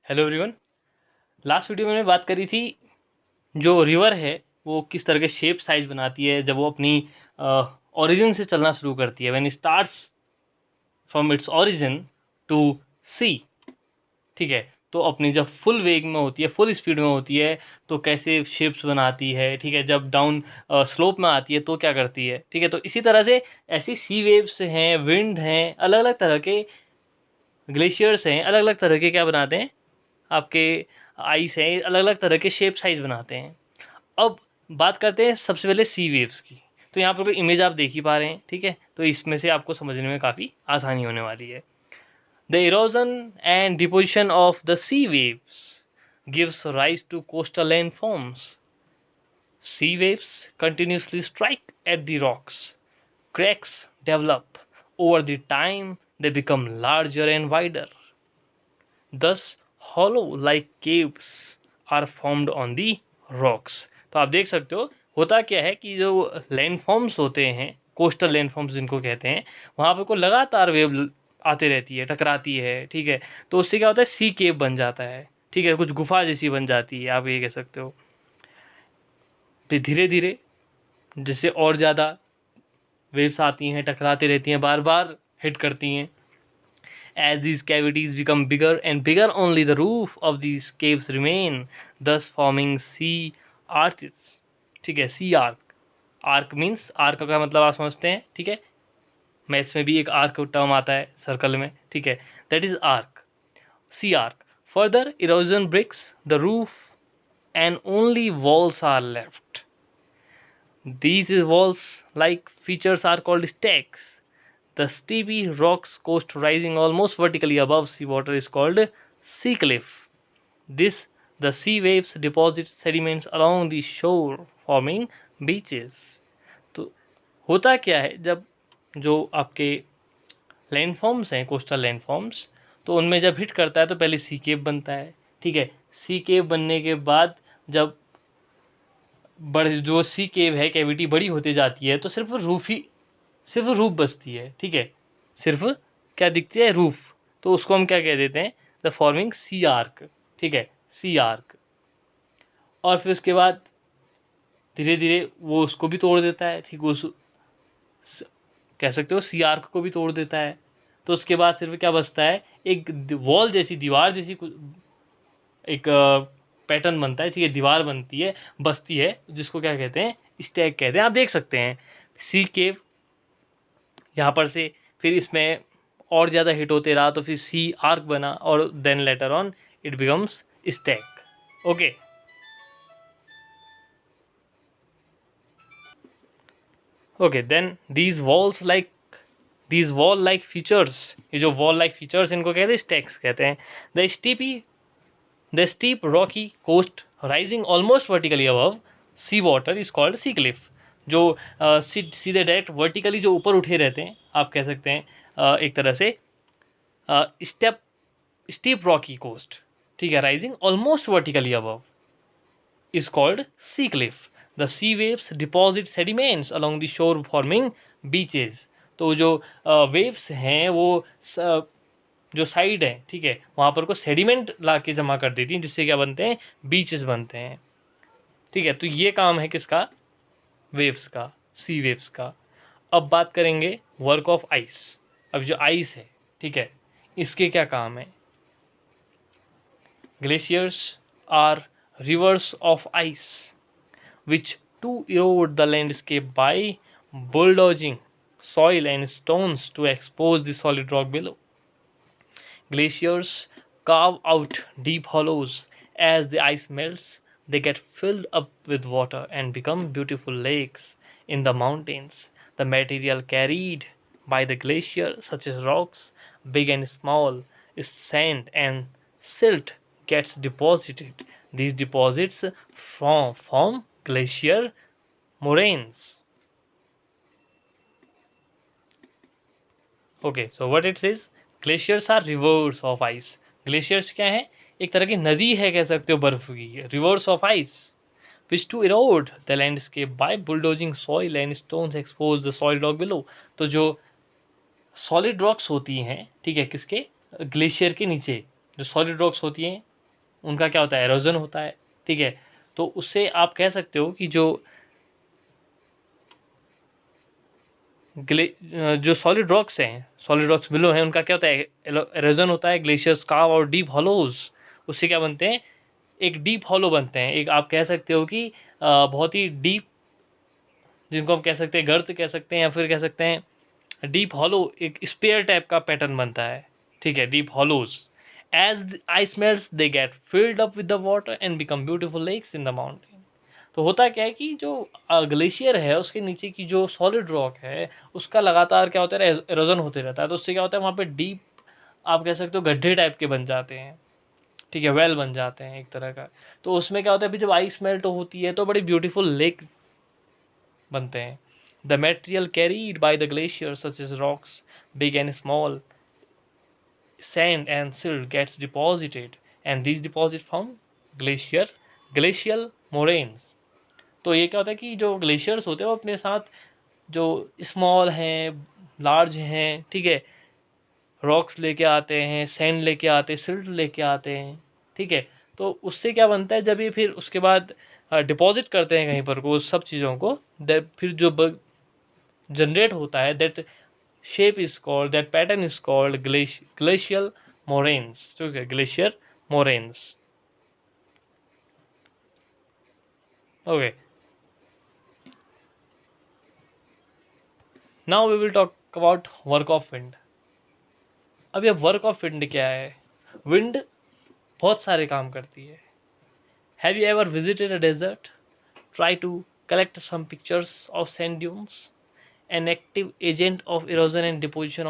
Hello everyone. Last video में मैंने बात करी थी जो रिवर है वो किस तरह के शेप साइज बनाती है जब वो अपनी ओरिजिन से चलना शुरू करती है, when starts from its origin to sea. ठीक है, तो अपनी जब फुल वेग में होती है, फुल स्पीड में होती है तो कैसे शेप्स बनाती है। ठीक है, जब डाउन स्लोप में आती है तो क्या करती है। ठीक है, तो इसी तरह से ऐसी सी वेव्स हैं, विंड हैं, अलग अलग तरह के ग्लेशियर्स हैं, अलग अलग तरह के क्या बनाते हैं आपके आइस है, अलग अलग तरह के शेप साइज बनाते हैं। अब बात करते हैं सबसे पहले सी वेव्स की। तो यहाँ पर कोई इमेज आप देख ही पा रहे हैं, ठीक है, तो इसमें से आपको समझने में काफ़ी आसानी होने वाली है। The erosion and deposition of the sea waves gives rise to coastal land forms. Sea waves continuously strike at the rocks. Cracks develop. Over the time, they become larger and wider. Thus, hollow-like caves are formed on the rocks. तो आप देख सकते हो होता क्या है कि जो लैंडफॉर्म्स होते हैं, कोस्टल लैंडफॉर्म्स जिनको कहते हैं, वहाँ पे को लगातार वेव आती रहती है, टकराती है। ठीक है, तो उससे क्या होता है, सी केव बन जाता है। ठीक है, कुछ गुफा जैसी बन जाती है, आप ये कह सकते हो। फिर धीरे धीरे जिससे और ज़्यादा वेव्स आती हैं, टकराती रहती हैं, बार बार हिट करती हैं। As these cavities become bigger and bigger, only the roof of these caves remain, thus forming sea arches. ठीक है, सी आर्क। आर्क मीन्स, आर्क का मतलब आप समझते हैं, ठीक है, मैथ्स में भी एक आर्क टर्म आता है सर्कल में। ठीक है, that is arch, sea arch. Further erosion breaks the roof and only walls are left. These walls-like features are called stacks. The steepy rocks coast rising almost vertically above seawater is called sea cliff. This the sea waves deposit sediments along the shore forming beaches. तो होता क्या है, जब जो आपके landforms हैं, coastal landforms, तो उनमें जब हिट करता है तो पहले सी केव बनता है। ठीक है, सी केव बनने के बाद जब जो सी केव है, कैविटी बड़ी होती जाती है, तो सिर्फ रूफ बचती है। ठीक है, सिर्फ क्या दिखती है, रूफ। तो उसको हम क्या कह देते हैं, द फॉर्मिंग सी आर्क। ठीक है, सी आर्क। और फिर उसके बाद धीरे धीरे वो उसको भी तोड़ देता है। ठीक, कह सकते हो सी आर्क को भी तोड़ देता है। तो उसके बाद सिर्फ क्या बचता है, एक वॉल जैसी, दीवार जैसी एक पैटर्न बनता है। ठीक है, दीवार बनती है, बसती है, जिसको क्या कहते हैं, स्टैक कहते हैं। आप देख सकते हैं सी केव यहाँ पर से, फिर इसमें और ज़्यादा हिट होते रहा तो फिर सी आर्क बना, और then later on it becomes stack. Okay, okay, then these wall like features, ये जो वॉल लाइक फीचर्स इनको कहते हैं, स्टैक्स कहते हैं। The steep rocky coast rising almost vertically above sea water is called sea cliff. जो सीधे direct vertically जो ऊपर उठे रहते हैं, आप कह सकते हैं एक तरह से स्टेप स्टीप रॉकी कोस्ट। ठीक है, rising almost vertically above is called sea cliff. The sea waves deposit sediments along the shore forming beaches. तो जो वेव्स हैं वो जो साइड है, ठीक है, वहाँ पर को सेडिमेंट ला के जमा कर देती हैं, जिससे क्या बनते हैं, बीचेस बनते हैं। ठीक है, तो ये काम है किसका, वेव्स का, सी वेव्स का। अब बात करेंगे वर्क ऑफ आइस। अब जो आइस है, ठीक है, इसके क्या काम है। Glaciers are rivers of ice which to erode the landscape by bulldozing soil and stones to expose the solid rock below. Glaciers carve out deep hollows. As the ice melts, they get filled up with water and become beautiful lakes in the mountains. The material carried by the glacier, such as rocks, big and small, is sand and silt, gets deposited. These deposits form glacier moraines. Okay, so what it is, glaciers are rivers of ice. Glaciers क्या है, एक तरह की नदी है, कह सकते हो, बर्फ की। Rivers of ice which to erode the landscape by bulldozing soil and stones expose the solid rock below. तो जो सॉलिड रॉक्स होती हैं, ठीक है, किसके, ग्लेशियर के नीचे जो सॉलिड रॉक्स होती हैं, उनका क्या होता है, एरोजन होता है। ठीक है, तो उससे आप कह सकते हो कि जो सॉलिड रॉक्स हैं, सॉलिड रॉक्स बिलो हैं, उनका क्या होता है, एरोजन होता है। ग्लेशियर्स कार्व और डीप हॉलोज, उससे क्या बनते हैं, एक डीप हॉलो बनते हैं। एक आप कह सकते हो कि बहुत ही डीप, जिनको हम कह सकते हैं गर्त कह सकते हैं, या फिर कह सकते हैं डीप हॉलो, एक स्पेयर टाइप का पैटर्न बनता है। ठीक है, deep hollows. As ice melts they get filled up with the water and become beautiful lakes in the mountain. तो होता क्या है कि जो ग्लेशियर है उसके नीचे की जो सॉलिड रॉक है उसका लगातार क्या होता है, एरोजन होते रहता है। तो उससे क्या होता है, वहाँ पे डीप आप कह सकते हो गड्ढे टाइप के बन जाते हैं। ठीक है, वेल बन जाते हैं एक तरह का। तो उसमें क्या होता है, अभी जब आइस मेल्ट होती है तो बड़ी ब्यूटीफुल लेक बनते हैं। The material carried by the glacier such as rocks big and small, sand and silt gets deposited and these deposit from glacial moraines। तो ये क्या होता है कि जो ग्लेशियर्स होते हैं वो अपने साथ जो स्मॉल हैं, लार्ज हैं, ठीक है, रॉक्स लेके आते हैं, सैंड लेके आते हैं, सिल्ट लेके आते हैं। ठीक है, तो उससे क्या बनता है, जब ये फिर उसके बाद डिपॉजिट करते हैं कहीं पर को उस सब चीज़ों को, फिर जो जनरेट होता है, that shape is called, that pattern is called glacial moraines. ठीक है, glacier moraines. Okay, now we will talk about work of wind. अब ये वर्क ऑफ विंड क्या है, विंड बहुत सारे काम करती है। Have you ever visited a desert, try to collect some pictures of sand dunes. An active agent of erosion and deposition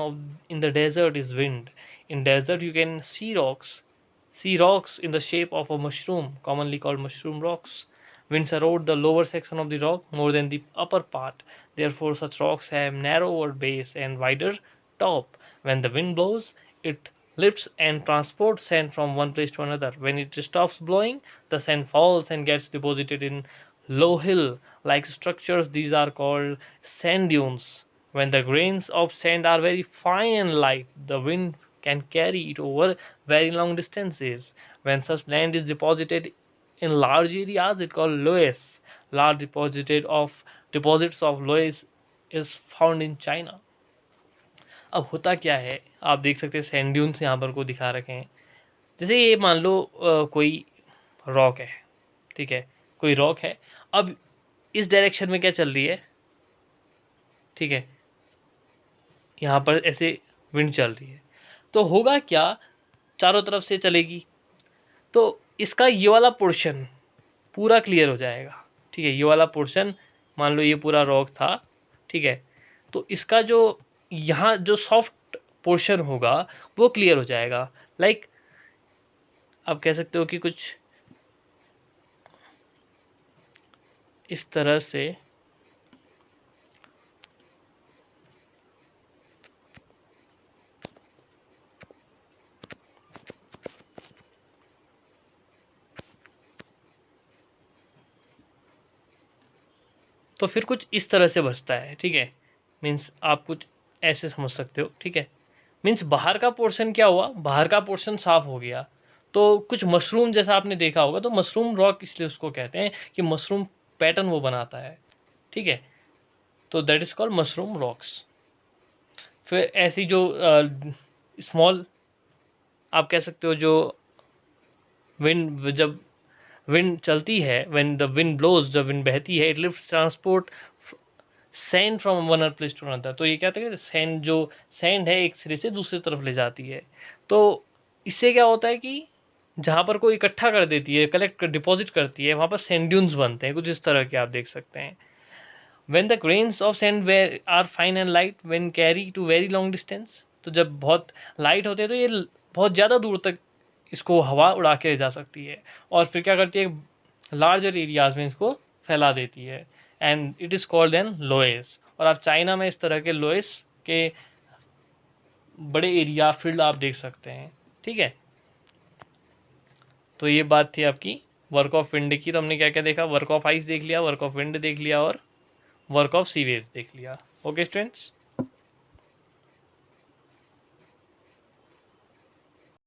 in the desert is wind. In desert, you can see rocks in the shape of a mushroom, commonly called mushroom rocks. Winds erode the lower section of the rock more than the upper part. Therefore, such rocks have narrower base and wider top. When the wind blows, it lifts and transports sand from one place to another. When it stops blowing, the sand falls and gets deposited in low hill like structures. These are called sand dunes. When the grains of sand are very fine and light, the wind can carry it over very long distances. When such land is deposited in large areas, it called loess. Large deposits of loess is found in China. अब होता क्या है, आप देख सकते हैं sand dunes यहाँ पर को दिखा रखे हैं। जैसे ये मान लो कोई रॉक है, ठीक है, कोई रॉक है। अब इस डायरेक्शन में क्या चल रही है, ठीक है, यहाँ पर ऐसे विंड चल रही है, तो होगा क्या, चारों तरफ से चलेगी, तो इसका ये वाला पोर्शन पूरा क्लियर हो जाएगा। ठीक है, ये वाला पोर्शन, मान लो ये पूरा रॉक था, ठीक है, तो इसका जो यहाँ जो सॉफ्ट पोर्शन होगा वो क्लियर हो जाएगा। लाइक आप कह सकते हो कि कुछ इस तरह से तो फिर कुछ इस तरह से बचता है। ठीक है, मीन्स आप कुछ ऐसे समझ सकते हो। ठीक है, मीन्स बाहर का पोर्शन क्या हुआ, बाहर का पोर्शन साफ हो गया, तो कुछ मशरूम जैसा आपने देखा होगा, तो मशरूम रॉक इसलिए उसको कहते हैं कि मशरूम पैटर्न वो बनाता है। ठीक है, तो that is called mushroom rocks. फिर ऐसी जो स्मॉल आप कह सकते हो, जो विंड, जब विंड चलती है, व्हेन द विंड ब्लोज, जब विंड बहती है, it lift transport sand from one place to another. तो ये क्या कहते हैं, सैंड जो सैंड है एक सिरे से दूसरी तरफ ले जाती है। तो इससे क्या होता है कि जहाँ पर कोई इकट्ठा कर देती है, कलेक्ट कर डिपॉजिट करती है, वहाँ पर सैंड ड्यून्स बनते हैं, कुछ इस तरह के आप देख सकते हैं। When the grains of sand were are fine and light when carry to very long distance, तो जब बहुत लाइट होते हैं तो ये बहुत ज़्यादा दूर तक इसको हवा उड़ा के ले जा सकती है, और फिर क्या करती है, लार्जर एरियाज में इसको फैला देती है, and it is called an loess. और आप चाइना में इस तरह के लोएस के बड़े एरिया फील्ड आप देख सकते हैं। ठीक है, तो ये बात थी आपकी वर्क ऑफ विंड की। तो हमने क्या क्या देखा, वर्क ऑफ आइस देख लिया, वर्क ऑफ विंड देख लिया, और वर्क ऑफ सी वेव्स देख लिया। Okay students.